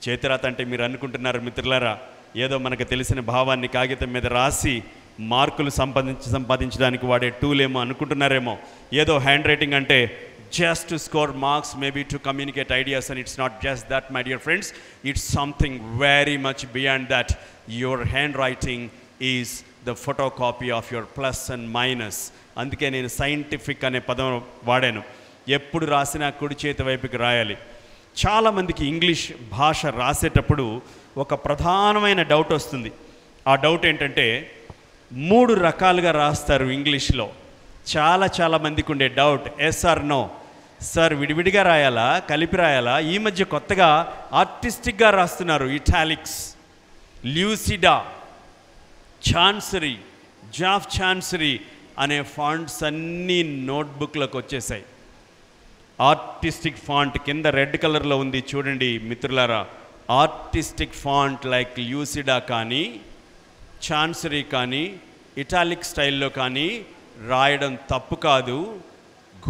చేతిరాత అంటే మీరు అనుకుంటున్నారు మిత్రులారా, ఏదో మనకు తెలిసిన భావాన్ని కాగితం మీద రాసి మార్కులు సంపాదించడానికి వాడే టూల్ ఏమో అనుకుంటున్నారేమో. ఏదో హ్యాండ్ రైటింగ్ అంటే just to score marks, maybe to communicate ideas, and it's not just that, my dear friends. It's something very much beyond that. Your handwriting is the photocopy of your plus and minus. అందుకే నేను scientific అనే పదం వాడాను. ఎప్పుడు రాసినా కుడి చేతి వైపుకి రాయాలి. చాలామందికి ఇంగ్లీష్ భాష రాసేటప్పుడు ఒక ప్రధానమైన డౌట్ వస్తుంది. ఆ డౌట్ ఏంటంటే 3 రకాలుగా రాస్తారు ఇంగ్లీష్లో. చాలా మందికి ఉండే doubt, yes or no. Sir విడివిడిగా రాయాలా, కలిపి రాయాలా? ఈ మధ్య కొత్తగా ఆర్టిస్టిక్గా రాస్తున్నారు. ఇటాలిక్స్, ల్యూసిడా, ఛాన్సరీ, జాఫ్ ఛాన్సరీ అనే ఫాంట్స్ అన్నీ నోట్బుక్లోకి వచ్చేసాయి. ఆర్టిస్టిక్ ఫాంట్ కింద రెడ్ కలర్లో ఉంది చూడండి మిత్రులారా. ఆర్టిస్టిక్ ఫాంట్ లైక్ ల్యూసిడా కానీ, ఛాన్సరీ కానీ, ఇటాలిక్ స్టైల్లో కానీ రాయడం తప్పు కాదు,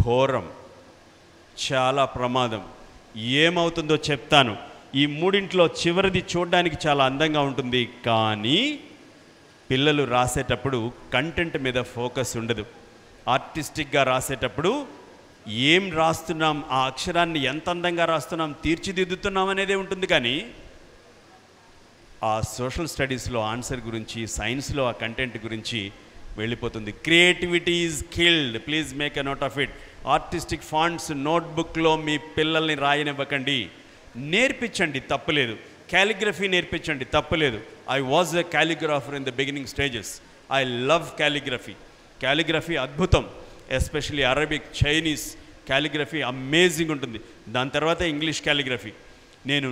ఘోరం, చాలా ప్రమాదం. ఏమవుతుందో చెప్తాను. ఈ మూడింట్లో చివరిది చూడడానికి చాలా అందంగా ఉంటుంది, కానీ పిల్లలు రాసేటప్పుడు కంటెంట్ మీద ఫోకస్ ఉండదు. ఆర్టిస్టిక్గా రాసేటప్పుడు ఏం రాస్తున్నాం, ఆ అక్షరాన్ని ఎంత అందంగా రాస్తున్నాం, తీర్చిదిద్దుతున్నాం అనేదే ఉంటుంది. కానీ ఆ సోషల్ స్టడీస్లో ఆన్సర్ గురించి, సైన్స్లో ఆ కంటెంట్ గురించి వెళ్ళిపోతుంది. Creativity is killed. Please make a note of it. Artistic fonts నోట్బుక్లో మీ పిల్లల్ని రాయనివ్వకండి. నేర్పించండి, తప్పులేదు. క్యాలిగ్రఫీ నేర్పించండి, తప్పులేదు. I was a calligrapher in the beginning stages. I love calligraphy. Calligraphy అద్భుతం. Especially Arabic, Chinese calligraphy amazing ఉంటుంది. దాని తర్వాత ఇంగ్లీష్ క్యాలిగ్రఫీ. నేను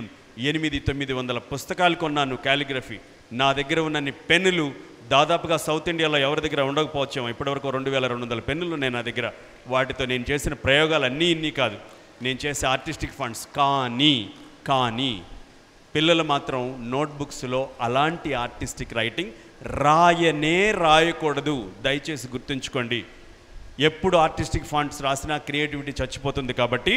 800-900 పుస్తకాలు కొన్నాను క్యాలిగ్రఫీ. నా దగ్గర ఉన్నన్ని పెన్నులు దాదాపుగా సౌత్ ఇండియాలో ఎవరి దగ్గర ఉండకపోవచ్చేమో. ఇప్పటివరకు 2200 పెన్నులు ఉన్నాయి నా దగ్గర. వాటితో నేను చేసిన ప్రయోగాలు ఇన్ని కాదు, నేను చేసే ఆర్టిస్టిక్ ఫండ్స్. కానీ పిల్లలు మాత్రం నోట్బుక్స్లో అలాంటి ఆర్టిస్టిక్ రైటింగ్ రాయకూడదు. దయచేసి గుర్తుంచుకోండి. ఎప్పుడు ఆర్టిస్టిక్ ఫాంట్స్ రాసినా క్రియేటివిటీ చచ్చిపోతుంది. కాబట్టి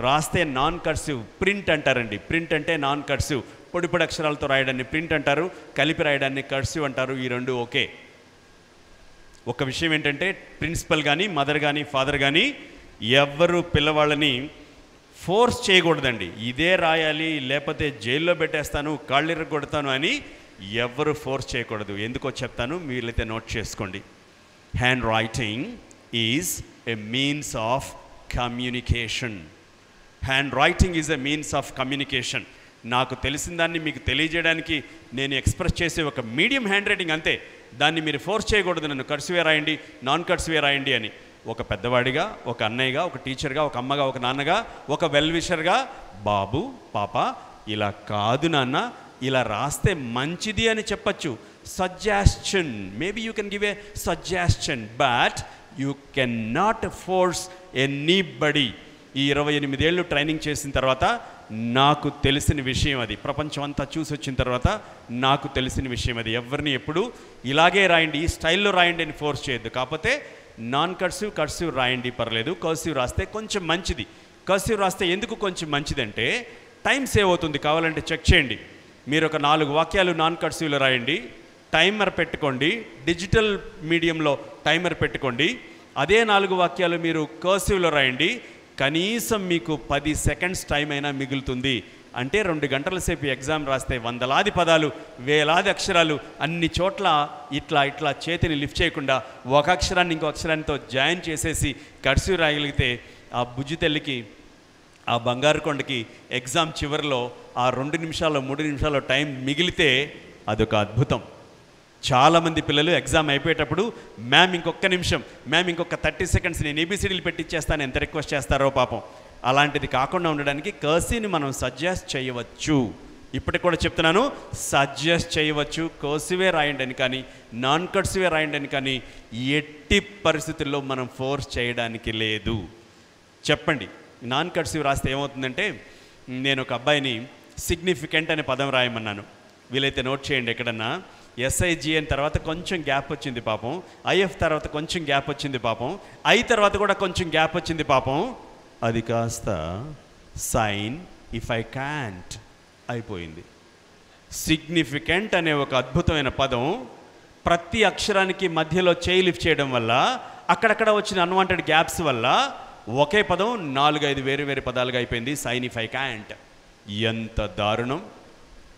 రాస్తే నాన్ కర్సివ్ ప్రింట్ అంటారండి. ప్రింట్ అంటే నాన్ కర్సివ్, పొడి అక్షరాలతో రాయడాన్ని ప్రింట్ అంటారు, కలిపి రాయడాన్ని కర్సివ్ అంటారు. ఈ రెండు ఓకే. ఒక విషయం ఏంటంటే, ప్రిన్సిపల్ కానీ, మదర్ కానీ, ఫాదర్ కానీ ఎవ్వరు పిల్లవాళ్ళని ఫోర్స్ చేయకూడదండి. ఇదే రాయాలి, లేకపోతే జైల్లో పెట్టేస్తాను, కాళ్ళిర్ర కొడతాను అని ఎవ్వరు ఫోర్స్ చేయకూడదు. ఎందుకో చెప్తాను, వీళ్ళైతే నోట్ చేసుకోండి. Hand writing is a means of communication. Hand writing is a means of communication. నాకు తెలిసిన దాన్ని మీకు తెలియజేయడానికి నేను ఎక్స్ప్రెస్ చేసే ఒక మీడియం హ్యాండ్ రైటింగ్ అంతే. దాన్ని మీరు ఫోర్స్ చేయకూడదు, నన్ను కర్సివే రాయండి, నాన్ కర్సివే రాయండి అని. ఒక పెద్దవాడిగా, ఒక అన్నయ్యగా, ఒక టీచర్గా, ఒక అమ్మగా, ఒక నాన్నగా, ఒక వెల్ విషర్గా, బాబు పాప ఇలా కాదు నాన్న, ఇలా రాస్తే మంచిది అని చెప్పచ్చు. Suggestion, maybe you can give a suggestion, but you can not force anybody. ఈ 28 ఏళ్ళు ట్రైనింగ్ చేసిన తర్వాత నాకు తెలిసిన విషయం అది. ప్రపంచం అంతా చూసి వచ్చిన తర్వాత నాకు తెలిసిన విషయం అది. ఎవరిని ఎప్పుడు ఇలాగే రాయండి, ఈ స్టైల్లో రాయండి అని ఫోర్స్ చేయొద్దు. కాకపోతే నాన్ కర్సివ్, కర్సివ్ రాయండి, పర్లేదు. కర్సివ్ రాస్తే కొంచెం మంచిది. కర్సివ్ రాస్తే ఎందుకు కొంచెం మంచిదంటే టైం సేవ్ అవుతుంది. కావాలంటే చెక్ చేయండి. మీరు ఒక 4 వాక్యాలు నాన్ కర్సివ్లో రాయండి, టైమర్ పెట్టుకోండి. డిజిటల్ మీడియంలో టైమర్ పెట్టుకోండి. అదే 4 వాక్యాలు మీరు కర్సివ్లో రాయండి. కనీసం మీకు 10 సెకండ్స్ టైం అయినా మిగులుతుంది. అంటే 2 గంటల సేపు ఎగ్జామ్ రాస్తే వందలాది పదాలు, వేలాది అక్షరాలు, అన్ని చోట్ల ఇట్లా చేతిని లిఫ్ట్ చేయకుండా ఒక అక్షరాన్ని ఇంకో అక్షరానితో జాయిన్ చేసేసి కర్సివ్ రాయగలిగితే ఆ బుజ్జి తల్లికి, ఆ బంగారు కొండకి ఎగ్జామ్ చివరిలో ఆ 2 నిమిషాలు 3 నిమిషాలు టైం మిగిలితే అదొక అద్భుతం. చాలామంది పిల్లలు ఎగ్జామ్ అయిపోయేటప్పుడు మ్యామ్ ఇంకొక నిమిషం, మ్యామ్ ఇంకొక 30 సెకండ్స్, నేను ఏబీసీడీలు పెట్టిచ్చేస్తాను ఎంత రిక్వెస్ట్ చేస్తారో పాపం. అలాంటిది కాకుండా ఉండడానికి కర్సివ్ని మనం సజెస్ట్ చేయవచ్చు. ఇప్పటికి కూడా చెప్తున్నాను, సజెస్ట్ చేయవచ్చు. కర్సివే రాయండి అని కానీ, నాన్ కర్సివే రాయండి అని కానీ ఎట్టి పరిస్థితుల్లో మనం ఫోర్స్ చేయడానికి లేదు. చెప్పండి, నాన్ కర్సివ్ రాస్తే ఏమవుతుందంటే, నేను ఒక అబ్బాయిని సిగ్నిఫికెంట్ అనే పదం రాయమన్నాను. వీలైతే నోట్ చేయండి ఎక్కడన్నా. SIGN తర్వాత కొంచెం గ్యాప్ వచ్చింది పాపం, IF తర్వాత కొంచెం గ్యాప్ వచ్చింది పాపం, I తర్వాత కూడా కొంచెం గ్యాప్ వచ్చింది పాపం. అది కాస్త సైన్ ఇఫ్ ఐ క్యాంట్. అయిపోయింది. సిగ్నిఫికెంట్ అనే ఒక అద్భుతమైన పదం ప్రతి అక్షరానికి మధ్యలో చేయి లిఫ్ట్ చేయడం వల్ల, అక్కడక్కడ వచ్చిన అన్వాంటెడ్ గ్యాప్స్ వల్ల ఒకే పదం 4-5 వేరు వేరు పదాలుగా అయిపోయింది. సైనిఫైకాంట్. ఎంత దారుణం!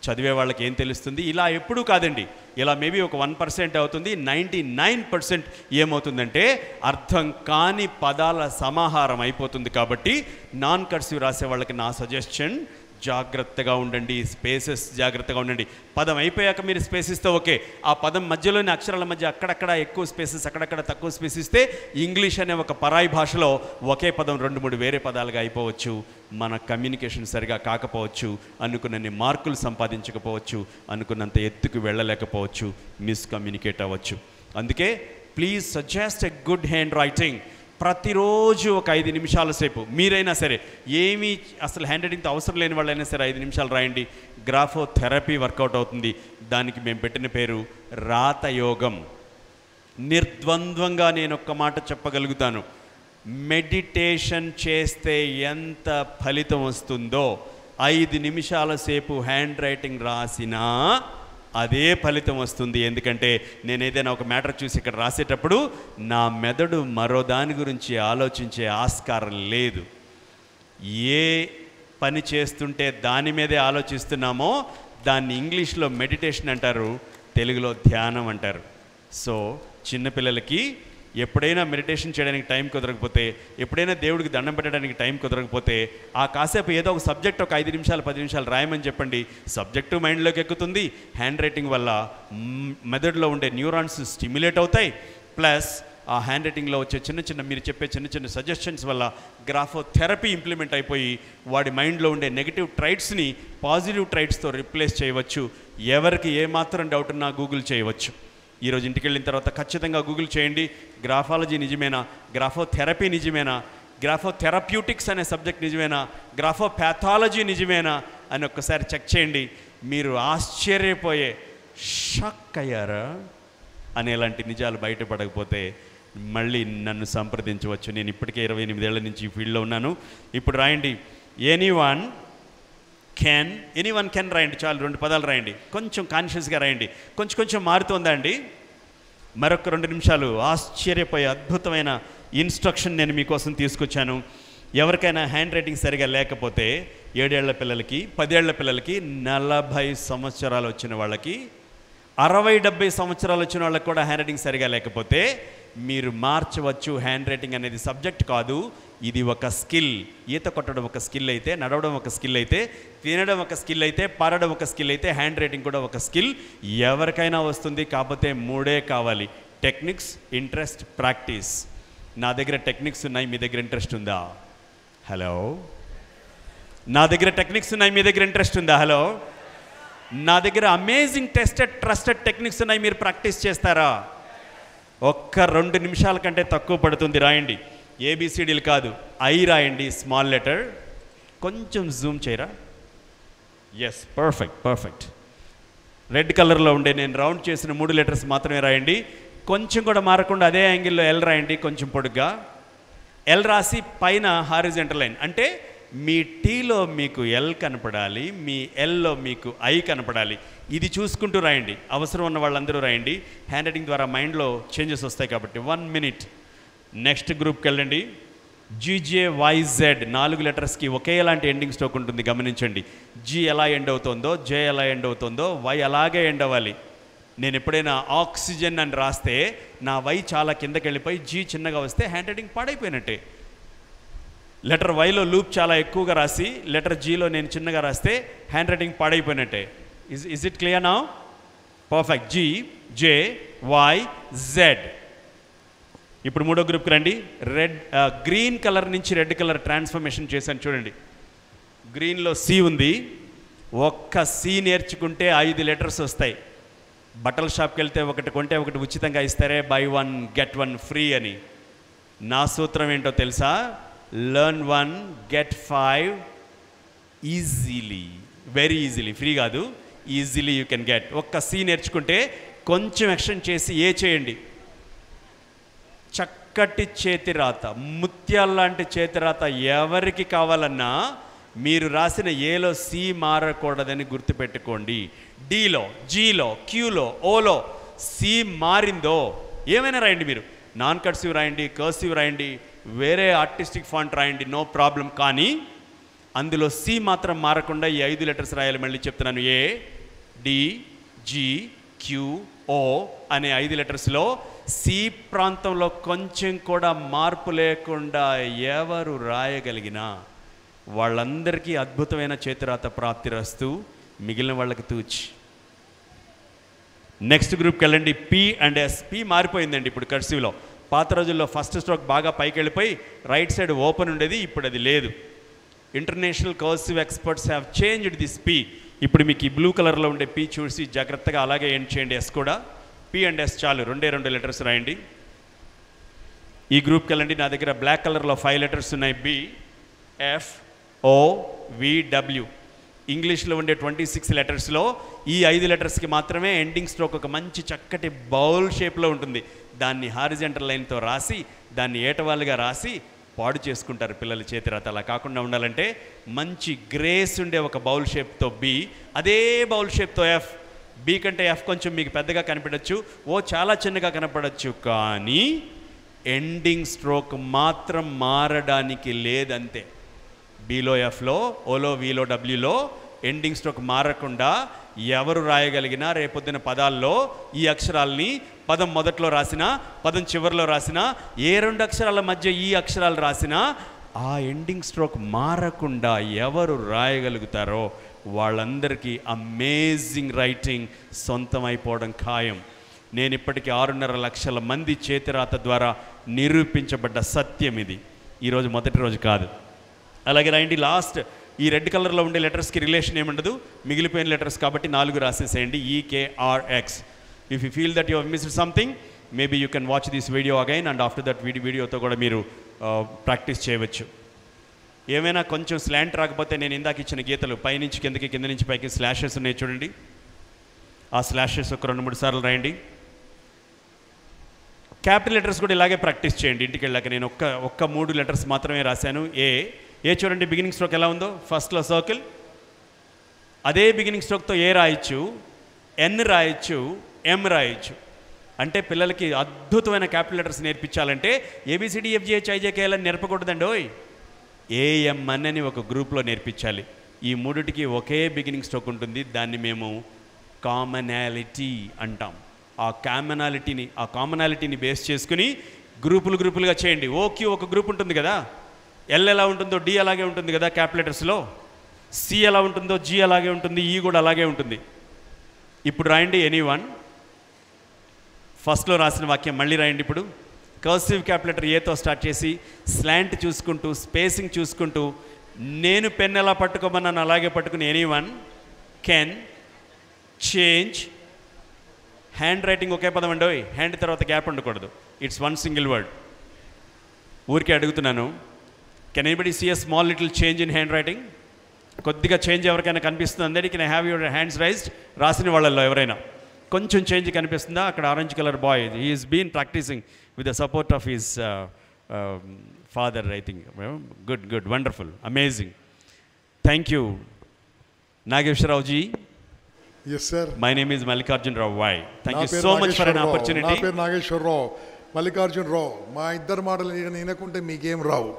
చదివే వాళ్ళకి ఏం తెలుస్తుంది? ఇలా ఎప్పుడూ కాదండి. ఇలా మేబీ ఒక 1% అవుతుంది. 99% ఏమవుతుందంటే అర్థం కాని పదాల సమాహారం అయిపోతుంది. కాబట్టి నాన్ కర్సివ్ రాసే వాళ్ళకి నా సజెషన్, జాగ్రత్తగా ఉండండి, స్పేసెస్ జాగ్రత్తగా ఉండండి. పదం అయిపోయాక మీరు స్పేస్ ఇస్తే ఓకే, ఆ పదం మధ్యలోని అక్షరాల మధ్య అక్కడక్కడ ఎక్కువ స్పేసెస్, అక్కడక్కడ తక్కువ స్పేస్ ఇస్తే ఇంగ్లీష్ అనే ఒక పరాయి భాషలో ఒకే పదం 2-3 వేరే పదాలుగా అయిపోవచ్చు. మన కమ్యూనికేషన్ సరిగా కాకపోవచ్చు, అనుకున్నన్ని మార్కులు సంపాదించకపోవచ్చు, అనుకున్నంత ఎత్తుకు వెళ్ళలేకపోవచ్చు, మిస్కమ్యూనికేట్ అవ్వచ్చు. అందుకే please suggest a good hand writing. ప్రతిరోజు ఒక 5 నిమిషాల సేపు మీరైనా సరే, ఏమీ అసలు హ్యాండ్ రైటింగ్తో అవసరం లేని వాళ్ళైనా సరే 5 నిమిషాలు రాయండి. గ్రాఫోథెరపీ వర్కౌట్ అవుతుంది. దానికి మేము పెట్టిన పేరు రాతయోగం. నిర్ద్వంద్వంగా నేను ఒక్క మాట చెప్పగలుగుతాను, మెడిటేషన్ చేస్తే ఎంత ఫలితం వస్తుందో 5 నిమిషాల సేపు హ్యాండ్ రైటింగ్ రాసినా అదే ఫలితం వస్తుంది. ఎందుకంటే నేను ఏదైనా ఒక మ్యాటర్ చూసి ఇక్కడ రాసేటప్పుడు నా మెదడు మరో దాని గురించి ఆలోచించే ఆస్కారం లేదు. ఏ పని చేస్తుంటే దాని మీదే ఆలోచిస్తున్నామో దాన్ని ఇంగ్లీష్లో మెడిటేషన్ అంటారు, తెలుగులో ధ్యానం అంటారు. సో చిన్నపిల్లలకి ఎప్పుడైనా మెడిటేషన్ చేయడానికి టైం కుదరకపోతే, ఎప్పుడైనా దేవుడికి దండం పెట్టడానికి టైం కుదరకపోతే, ఆ కాసేపు ఏదో ఒక సబ్జెక్ట్ ఒక 5 నిమిషాలు 10 నిమిషాలు రాయమని చెప్పండి. సబ్జెక్టు మైండ్లోకి ఎక్కుతుంది. హ్యాండ్ రైటింగ్ వల్ల మెదడులో ఉండే న్యూరాన్స్ స్టిమ్యులేట్ అవుతాయి. ప్లస్ ఆ హ్యాండ్ రైటింగ్లో వచ్చే మీరు చెప్పే చిన్న చిన్న సజెషన్స్ వల్ల గ్రాఫోథెరపీ ఇంప్లిమెంట్ అయిపోయి వాడి మైండ్లో ఉండే నెగిటివ్ ట్రైట్స్ని పాజిటివ్ ట్రైట్స్తో రిప్లేస్ చేయవచ్చు. ఎవరికి ఏమాత్రం డౌట్ ఉన్నా గూగుల్ చేయవచ్చు. ఈరోజు ఇంటికి వెళ్ళిన తర్వాత ఖచ్చితంగా గూగుల్ చేయండి, గ్రాఫాలజీ నిజమేనా, గ్రాఫోథెరపీ నిజమేనా, గ్రాఫోథెరప్యూటిక్స్ అనే సబ్జెక్ట్ నిజమేనా, గ్రాఫోపాథాలజీ నిజమేనా అని ఒక్కసారి చెక్ చేయండి. మీరు ఆశ్చర్యపోయే, షాక్ అయ్యారా అనేలాంటి నిజాలు బయటపడకపోతే మళ్ళీ నన్ను సంప్రదించవచ్చు. నేను ఇప్పటికే 28 ఏళ్ల నుంచి ఈ ఫీల్డ్లో ఉన్నాను. ఇప్పుడు రాయండి, ఎనీవన్ కెన్ రాయండి. చాలు, 2 పదాలు రాయండి. కొంచెం కాన్షియస్గా రాయండి. కొంచెం మారుతుందా అండి? మరొక 2 నిమిషాలు ఆశ్చర్యపోయే అద్భుతమైన ఇన్స్ట్రక్షన్ నేను మీకోసం తీసుకొచ్చాను. ఎవరికైనా హ్యాండ్ రైటింగ్ సరిగా లేకపోతే 7 ఏళ్ల పిల్లలకి, 10 ఏళ్ల పిల్లలకి, 40 సంవత్సరాలు వచ్చిన వాళ్ళకి, 60-70 సంవత్సరాలు వచ్చిన వాళ్ళకి కూడా హ్యాండ్ రైటింగ్ సరిగా లేకపోతే మీరు మార్చవచ్చు. హ్యాండ్ రైటింగ్ అనేది సబ్జెక్ట్ కాదు, ఇది ఒక స్కిల్. ఈత కొట్టడం ఒక స్కిల్ అయితే, నడవడం ఒక స్కిల్ అయితే, తినడం ఒక స్కిల్ అయితే, పారడం ఒక స్కిల్ అయితే, హ్యాండ్ రైటింగ్ కూడా ఒక స్కిల్. ఎవరికైనా వస్తుంది. కాకపోతే 3 కావాలి: టెక్నిక్స్, ఇంట్రెస్ట్, ప్రాక్టీస్. నా దగ్గర టెక్నిక్స్ ఉన్నాయి, మీ దగ్గర ఇంట్రెస్ట్ ఉందా? హలో. నా దగ్గర టెక్నిక్స్ ఉన్నాయి, మీ దగ్గర ఇంట్రెస్ట్ ఉందా? హలో. నా దగ్గర అమేజింగ్ టెస్టెడ్ ట్రస్టెడ్ టెక్నిక్స్ ఉన్నాయి, మీరు ప్రాక్టీస్ చేస్తారా? ఒక్క 2 నిమిషాల కంటే తక్కువ పడుతుంది. రాయండి. ఏబిసిడీలు కాదు, ఐ రాయండి, స్మాల్ లెటర్. కొంచెం జూమ్ చేయరా? Yes, perfect. రెడ్ కలర్లో ఉండే నేను రౌండ్ చేసిన 3 లెటర్స్ మాత్రమే రాయండి. కొంచెం కూడా మారకుండా అదే యాంగిల్లో ఎల్ రాయండి, కొంచెం పొడుగ్గా. ఎల్ రాసి పైన హారిజెంటల్ లైన్, అంటే మీ టీలో మీకు ఎల్ కనపడాలి, మీ ఎల్లో మీకు ఐ కనపడాలి. ఇది చూసుకుంటూ రాయండి. అవసరం ఉన్న వాళ్ళందరూ రాయండి. హ్యాండ్ రైటింగ్ ద్వారా మైండ్లో చేంజెస్ వస్తాయి కాబట్టి. 1 మినిట్. నెక్స్ట్ గ్రూప్కి వెళ్ళండి. GJYZ 4 లెటర్స్కి ఒకేలాంటి ఎండింగ్ స్ట్రోక్ ఉంటుంది, గమనించండి. జీ ఎలా ఎండ్ అవుతుందో, జే ఎలా ఎండ్ అవుతుందో, వై అలాగే ఎండ్ అవ్వాలి. నేను ఎప్పుడైనా ఆక్సిజన్ అని రాస్తే నా వై చాలా కిందకి వెళ్ళిపోయి జీ చిన్నగా వస్తే హ్యాండ్ రైటింగ్ పాడైపోయినట్టే. లెటర్ వైలో లూప్ చాలా ఎక్కువగా రాసి లెటర్ జీలో నేను చిన్నగా రాస్తే హ్యాండ్ రైటింగ్ పాడైపోయినట్టే. Is it clear now? Perfect. GJYZ. ఇప్పుడు 3వ గ్రూప్కి రండి. గ్రీన్ కలర్ నుంచి రెడ్ కలర్ ట్రాన్స్ఫర్మేషన్ చేశాను చూడండి. గ్రీన్లో సి ఉంది. ఒక్క సి నేర్చుకుంటే 5 లెటర్స్ వస్తాయి. బట్టల షాప్కి వెళ్తే ఒకటి కొంటే ఒకటి ఉచితంగా ఇస్తారే, బై 1 గెట్ 1 ఫ్రీ అని. నా సూత్రం ఏంటో తెలుసా? Learn 1 get 5 easily, very easily. Free కాదు, ఈజీలీ యూ కెన్ గెట్. ఒక్క సి నేర్చుకుంటే కొంచెం ఎక్స్టెండ్ చేసి ఏ చేయండి. చక్కటి చేతిరాత, ముత్యాల్లాంటి చేతిరాత ఎవరికి కావాలన్నా మీరు రాసిన ఏలో సి మారకూడదని గుర్తుపెట్టుకోండి. డిలో, జీలో, క్యూలో, ఓలో సి మారిందో ఏమైనా రాయండి. మీరు నాన్ కర్సివ్ రాయండి, కర్సివ్ రాయండి, వేరే ఆర్టిస్టిక్ ఫాంట్ రాయండి, నో ప్రాబ్లం. కానీ అందులో సి మాత్రం మారకుండా ఈ 5 లెటర్స్ రాయాలి. మళ్ళీ చెప్తున్నాను, ఏ, డి, జి, క్యూ, ఓ అనే 5 లెటర్స్లో సి ప్రాంతంలో కొంచెం కూడా మార్పు లేకుండా ఎవరు రాయగలిగినా వాళ్ళందరికీ అద్భుతమైన చేతిరాత ప్రాప్తిరస్తూ, మిగిలిన వాళ్ళకి తూచి. నెక్స్ట్ గ్రూప్కి వెళ్ళండి. P and S. పి మారిపోయిందండి ఇప్పుడు కర్సివ్లో. పాత రోజుల్లో ఫస్ట్ స్ట్రోక్ బాగా పైకి వెళ్ళిపోయి రైట్ సైడ్ ఓపెన్ ఉండేది, ఇప్పుడు అది లేదు. International cursive experts have changed this P. ఇప్పుడు మీకు ఈ బ్లూ కలర్లో ఉండే పి చూసి జాగ్రత్తగా అలాగే ఎండ్ చేయండి. ఎస్ కూడా పి అండ్ ఎస్ చాలు, 2 లెటర్స్ రాయండి. ఈ గ్రూప్కి వెళ్ళండి. నా దగ్గర బ్లాక్ కలర్లో 5 లెటర్స్ ఉన్నాయి. బి, ఎఫ్, ఓ, వి, డబ్ల్యూ. ఇంగ్లీష్లో ఉండే 26 లెటర్స్లో ఈ 5 లెటర్స్కి మాత్రమే ఎండింగ్ స్ట్రోక్ ఒక మంచి చక్కటి బౌల్ షేప్లో ఉంటుంది. దాన్ని హారిజెంటల్ లైన్తో రాసి, దాన్ని ఏటవాలుగా రాసి పాడు చేసుకుంటారు పిల్లల చేతిరాత. అలా కాకుండా ఉండాలంటే మంచి గ్రేస్ ఉండే ఒక బౌల్ షేప్తో బి, అదే బౌల్ షేప్తో ఎఫ్. బి కంటే ఎఫ్ కొంచెం మీకు పెద్దగా కనపడచ్చు, ఓ చాలా చిన్నగా కనపడచ్చు, కానీ ఎండింగ్ స్ట్రోక్ మాత్రం మారడానికి లేదంతే. బిలో ఎఫ్లో, ఓలో, విలో, డబ్ల్యూలో ఎండింగ్ స్ట్రోక్ మారకుండా ఎవరు రాయగలిగినా రేపొద్దున పదాల్లో ఈ అక్షరాల్ని పదం మొదట్లో రాసినా, పదం చివరిలో రాసినా, ఏ 2 అక్షరాల మధ్య ఈ అక్షరాలు రాసినా ఆ ఎండింగ్ స్ట్రోక్ మారకుండా ఎవరు రాయగలుగుతారో వాళ్ళందరికీ అమేజింగ్ రైటింగ్ సొంతమైపోవడం ఖాయం. నేను ఇప్పటికీ 6.5 లక్షల మంది చేతిరాత ద్వారా నిరూపించబడ్డ సత్యం ఇది. ఈరోజు మొదటి రోజు కాదు. అలాగే రాయండి. లాస్ట్ ఈ రెడ్ కలర్లో ఉండే లెటర్స్కి రిలేషన్ ఏముండదు, మిగిలిపోయిన లెటర్స్ కాబట్టి 4 రాసేసేయండి. E K R X. If you feel that you have missed something, maybe you can watch this video again and after that వీడియోతో కూడా మీరు ప్రాక్టీస్ చేయవచ్చు. ఏమైనా కొంచెం స్లాంట్ రాకపోతే నేను ఇందాక ఇచ్చిన గీతలు పైనుంచి కిందకి, కింద నుంచి పైకి స్లాషెస్ ఉన్నాయి చూడండి. ఆ స్లాషెస్ ఒక 2-3 సార్లు రాయండి. క్యాపిటల్ లెటర్స్ కూడా ఇలాగే ప్రాక్టీస్ చేయండి. ఇంటికి వెళ్ళాక నేను ఒక్క 3 లెటర్స్ మాత్రమే రాశాను. ఏ చూడండి బిగినింగ్ స్ట్రోక్ ఎలా ఉందో, ఫస్ట్లో సర్కిల్, అదే బిగినింగ్ స్ట్రోక్తో ఏ రాయొచ్చు, ఎన్ రాయొచ్చు, ఎం రాయొచ్చు. అంటే పిల్లలకి అద్భుతమైన క్యాపిటల్ లెటర్స్ నేర్పించాలంటే ABCDFGHIJKL అని నేర్పకూడదండి. ఓయ్, AMN అని ఒక గ్రూప్లో నేర్పించాలి. ఈ 3టికి ఒకే బిగినింగ్ స్ట్రోక్ ఉంటుంది. దాన్ని మేము కామనాలిటీ అంటాం. ఆ కామనాలిటీని బేస్ చేసుకుని గ్రూపులుగా చేయండి. ఓక్యూ ఒక గ్రూప్ ఉంటుంది కదా, ఎల్ ఎలా ఉంటుందో డి అలాగే ఉంటుంది కదా క్యాపిటల్ లెటర్స్లో, సి ఎలా ఉంటుందో జి అలాగే ఉంటుంది, ఈ కూడా అలాగే ఉంటుంది. ఇప్పుడు రాయండి ఎనీవన్. ఫస్ట్లో రాసిన వాక్యం మళ్ళీ రాయండి. ఇప్పుడు కర్సివ్ క్యాపిటల్ లెటర్ ఏతో స్టార్ట్ చేసి స్లాంట్ చూసుకుంటూ, స్పేసింగ్ చూసుకుంటూ, నేను పెన్ ఎలా పట్టుకోమన్నాను అలాగే పట్టుకుని anyone can change. Handwriting ఒకే పదం అండి. హ్యాండ్ తర్వాత గ్యాప్ ఉండకూడదు. It's one single word. ఊరికే అడుగుతున్నాను, can anybody see a small little change in handwriting? కొద్దిగా చేంజ్ ఎవరికైనా కనిపిస్తుంది? అందరికీ can I have your hands raised? రాసిన వాళ్ళల్లో ఎవరైనా కొంచెం చేంజ్ కనిపిస్తుందా? అక్కడ orange colour boy, he is been practising with the support of his father, I think. Good, wonderful, amazing. Thank you Nageswararaoji. Yes sir. My name is Mallikarjun Rao. Why? Thank you so much for an opportunity. నా పేరు నాగేశ్వరరావు, మల్లికార్జున్ రావు. మా ఇద్దరు మాటలు వినకుంటే మీకేం రావు.